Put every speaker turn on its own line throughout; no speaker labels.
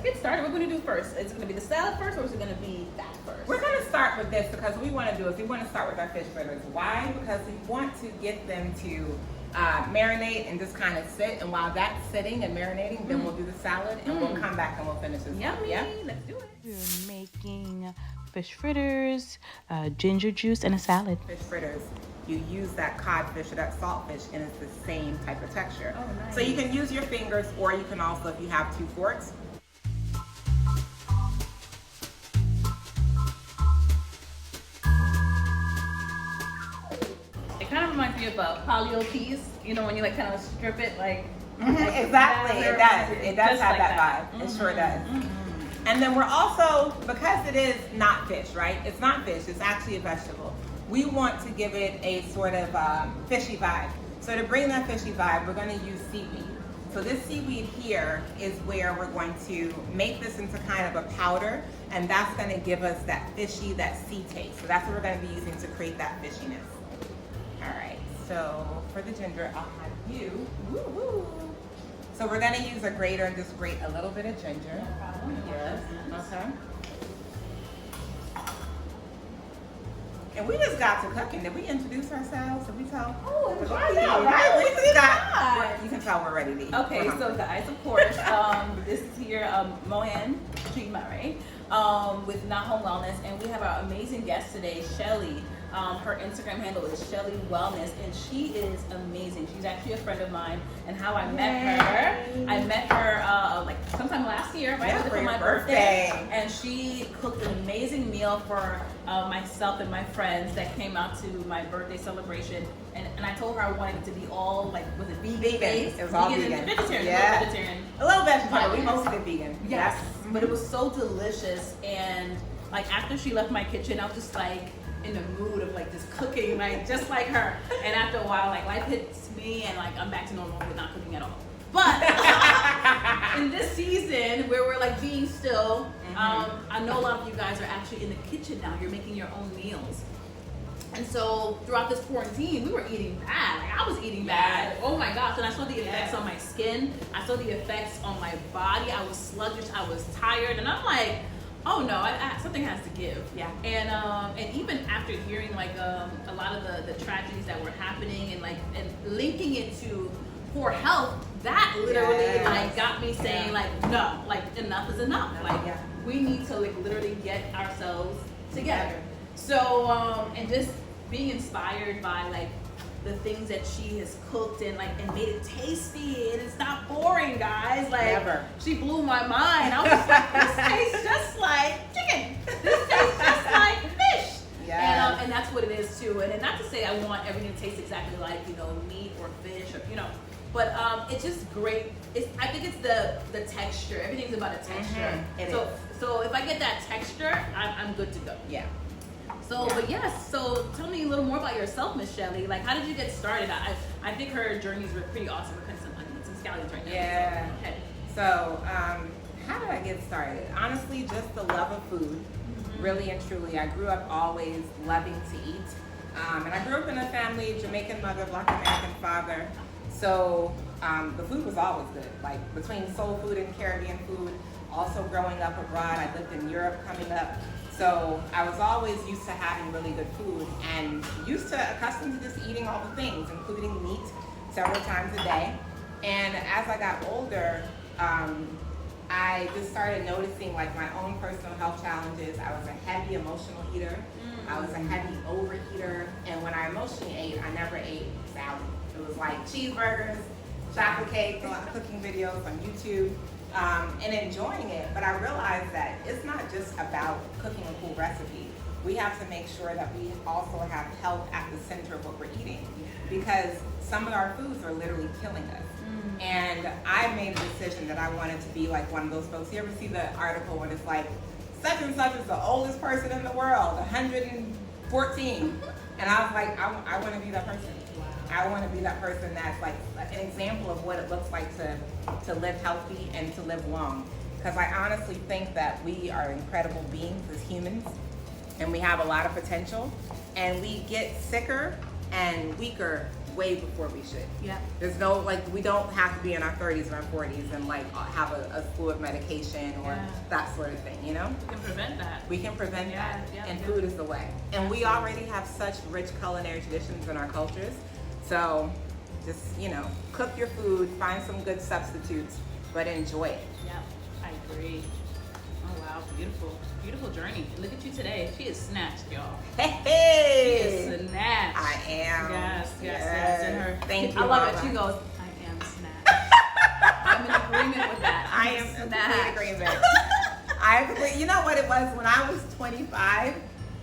get started. What are we going to do first? Is it going to be the salad first, or is it going to be that first?
We're going to start with this because what we want to do is we want to start with our fish fritters. Why? Because we want to get them to marinate and just kind of sit. And while that's sitting and marinating, then we'll do the salad and we'll come back and we'll finish this.
Yummy.
Yeah?
Let's do it.
We're making fish fritters, ginger juice, and a salad.
Fish fritters, you use that codfish or that saltfish and it's the same type of texture.
Oh, nice.
So you can use your fingers, or you can also, if you have 2 forks,
It kind of reminds me of paleo cheese. You know, when you like kind of strip it, like.
exactly, it does. It does
Just
have
like
that vibe. It sure does. And then we're also, because it is not fish, right? It's not fish, it's actually a vegetable. We want to give it a sort of fishy vibe. So to bring that fishy vibe, we're going to use seaweed. So this seaweed here is where we're going to make this into kind of a powder, and that's going to give us that fishy, that sea taste. So that's what we're going to be using to create that fishiness. All right, so for the ginger, I'll have you. Woo-hoo. So we're going to use a grater and just grate a little bit of ginger.
No problem.
Yes. Okay. And we just got to cooking. Did we introduce ourselves? Did we tell?
Oh,
Did
I
we?
know,
Right? We just got.
Right.
You can tell we're ready to eat.
Okay,
We're
so
hungry.
guys, of course, this is here Mohan Murray with Not Home Wellness, and we have our amazing guest today, Shelley. Her Instagram handle is Shelley Wellness, and she is amazing. She's actually a friend of mine, and how I met her like sometime last year, right?
Yeah,
It was
for your
my
birthday.
And she cooked an amazing meal for myself and my friends that came out to my birthday celebration. And I told her I wanted it to be all like, was it vegan?
Vegan. It was all vegan.
And vegetarian.
Yeah.
Vegetarian.
A little vegetarian.
But
We mostly did vegan.
Yes,
Yes.
but it was so delicious, and like after she left my kitchen, I was just like in the mood of like just cooking, like just like her. And after a while, like life hits me, and like I'm back to normal with not cooking at all. But in this season where we're like being still, I know a lot of you guys are actually in the kitchen now. You're making your own meals. And so throughout this quarantine, we were eating bad. Like I was eating bad.
Yes.
Oh my gosh. And I saw the effects
Yes.
on my skin. I saw the effects on my body. I was sluggish. I was tired. And I'm like, oh no, something has to give.
Yeah.
And even after hearing like a lot of the tragedies that were happening and linking it to poor health, that literally
Yes.
like got me saying like, no, like enough is enough. Like
Yeah.
we need to like literally get ourselves together. So and just being inspired by like the things that she has cooked and made it tasty, and it's not boring, guys. Like
Never.
she blew my mind. I was just like, this tastes just like chicken. This tastes just like fish.
Yes.
And that's what it is too. And not to say I want everything to taste exactly like meat or fish or but it's just great. I think it's the texture. Everything's about a texture.
It
So if I get that texture, I'm good to go.
Yeah.
So, but yes, so tell me a little more about yourself, Miss Shelley. Like, how did you get started? I think her journeys were pretty awesome. We're cutting some scallions right now.
Yeah.
So, okay.
So, how did I get started? Honestly, just the love of food, really and truly. I grew up always loving to eat. And I grew up in a family, Jamaican mother, Black American father. So, the food was always good. Like, between soul food and Caribbean food, also growing up abroad, I lived in Europe coming up. So I was always used to having really good food and accustomed to just eating all the things, including meat several times a day. And as I got older, I just started noticing like my own personal health challenges. I was a heavy emotional eater. I was a heavy overeater. And when I emotionally ate, I never ate salad. It was like cheeseburgers, chocolate cake, a lot of cooking videos on YouTube. And enjoying it, but I realized that it's not just about cooking a cool recipe. We have to make sure that we also have health at the center of what we're eating, because some of our foods are literally killing us. And I made a decision that I wanted to be like one of those folks. You ever see the article when it's like, such and such is the oldest person in the world, 114. And I was like, I want to be that person. I want to be that person that's like an example of what it looks like to live healthy and to live long. Because I honestly think that we are incredible beings as humans, and we have a lot of potential, and we get sicker and weaker way before we should.
Yeah.
There's no, like, we don't have to be in our 30s or our 40s and like have a slew of medication or that sort of thing, you know?
We can prevent that.
We can prevent that, and
yeah.
food is the way. And we already have such rich culinary traditions in our cultures. So just, you know, cook your food, find some good substitutes, but enjoy it.
Yeah, I agree. Oh wow, beautiful, beautiful journey. And look at you today. She is snatched, y'all.
Hey!
She is snatched.
I am.
Yes. And her.
Thank you.
I love it.
Mama.
She goes, I am snatched. I'm in agreement with that.
I am in complete agreement. You know what it was? When I was 25,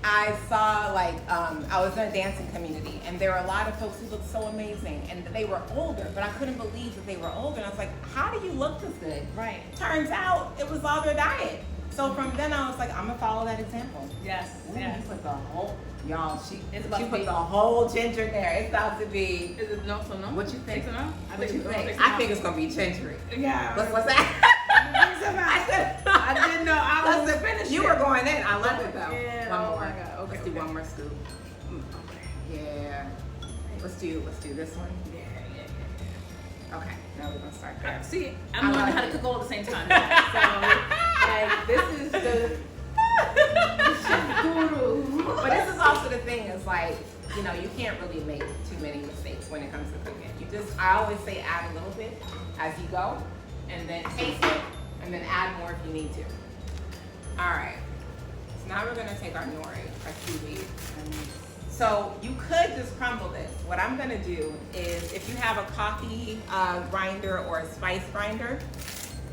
I saw like, I was in a dancing community and there were a lot of folks who looked so amazing and they were older, but I couldn't believe that they were older. And I was like, how do you look this good?
Right.
Turns out it was all their diet. So from then I was like, I'm gonna follow that example.
Yes.
Ooh,
Yes.
you put the whole, y'all, she
about to
put
be-
the whole ginger there. It's about to be,
Is it no? So no.
what you think?
Six or no?
What you think?
I
I think it's gonna be gingery.
Yeah.
What's that?
I didn't know. I was finished.
You were going in. I love it though.
Yeah,
One
oh
more.
my God. Okay,
Let's do
okay.
one more scoop. Yeah. Let's do this one. Okay. Now we're gonna start there.
See, I'm learning how to cook all at the same time. So, like, this is the chef guru.
But this is also the thing is like, you know, you can't really make too many mistakes when it comes to cooking. You just, I always say add a little bit as you go, and then taste it, and then add more if you need to. All right. So now we're gonna take our nori, our seaweed. So you could just crumble this. What I'm gonna do is, if you have a coffee grinder or a spice grinder,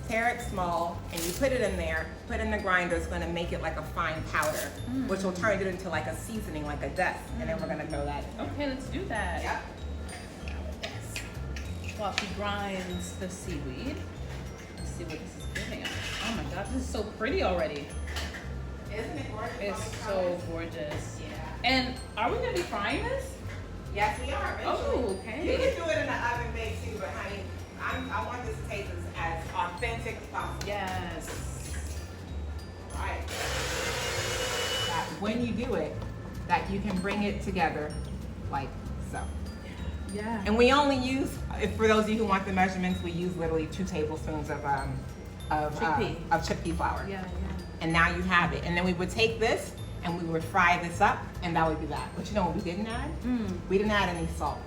tear it small and you put it in there, put it in the grinder. It's gonna make it like a fine powder, which will turn it into like a seasoning, like a dust. And then we're gonna throw that in.
Okay, let's do that.
Yep.
While she grinds the seaweed. Let's see what this is giving us. Oh my God, this is so pretty already.
Isn't it gorgeous?
It's so gorgeous.
Yeah.
And are we gonna be frying this?
Yes, we are. Eventually.
Oh, okay.
You can do it in the oven bake too, but honey, I want this to taste as authentic as possible.
Yes.
Right. That when you do it, that you can bring it together like so.
Yeah.
And we only use, if for those of you who want the measurements, we use literally 2 tablespoons of chickpea flour.
Yeah.
And now you have it. And then we would take this and we would fry this up, and that would be that. But you know what we didn't add? We didn't add any salt.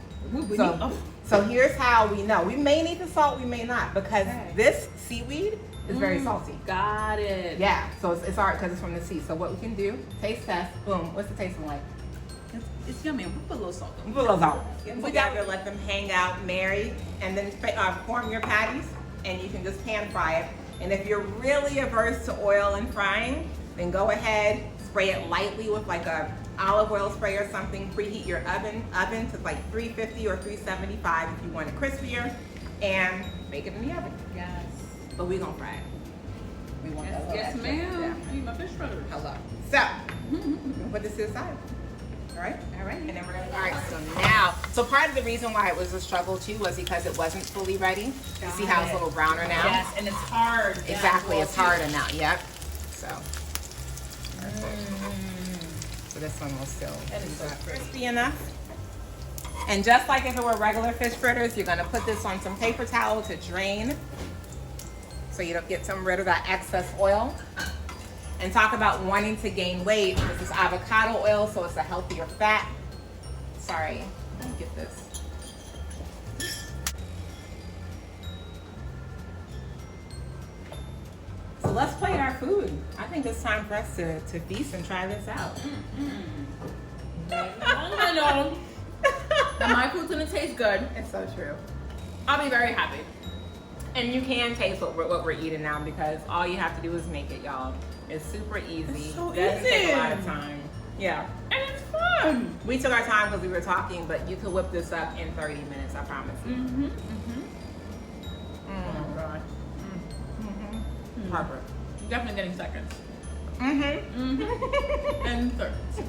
So here's how we know. We may need the salt, we may not, because this seaweed is very salty.
Got it.
Yeah, so it's hard because it's from the sea. So what we can do, taste test, boom, what's it tasting like?
It's yummy. We put a little salt on it.
Put those out. Get them together, let them hang out, marry, and then form your patties, and you can just pan fry it. And if you're really averse to oil and frying, then go ahead, spray it lightly with like a olive oil spray or something. Preheat your oven to like 350 or 375 if you want it crispier, and bake it in the oven.
Yes.
But we're gonna fry it. We want that.
Yes, ma'am. I need my fish fritters.
Hello. So, put this to the side. All right?
All right.
And then we're gonna, all right, so now, so part of the reason why it was a struggle too was because it wasn't fully ready. You see how it's a little browner now?
Yes, and it's hard.
Exactly, it's harder now, yep. So, so this one will still
That is so pretty.
crispy enough. And just like if it were regular fish fritters, you're gonna put this on some paper towel to drain so you don't get rid of that excess oil. And talk about wanting to gain weight. This is avocado oil, so it's a healthier fat. Sorry, let me get this. So let's plate our food. I think it's time for us to feast and try this out.
I know. And my food's gonna taste good.
It's so true.
I'll be very happy.
And you can taste what we're eating now because all you have to do is make it, y'all. It's super easy.
It's so
Doesn't
easy.
take a lot of time. Yeah.
And it's fun.
We took our time because we were talking, but you could whip this up in 30 minutes, I promise you.
Oh my God.
Harper.
Definitely getting seconds.
Mm-hmm.
And thirds.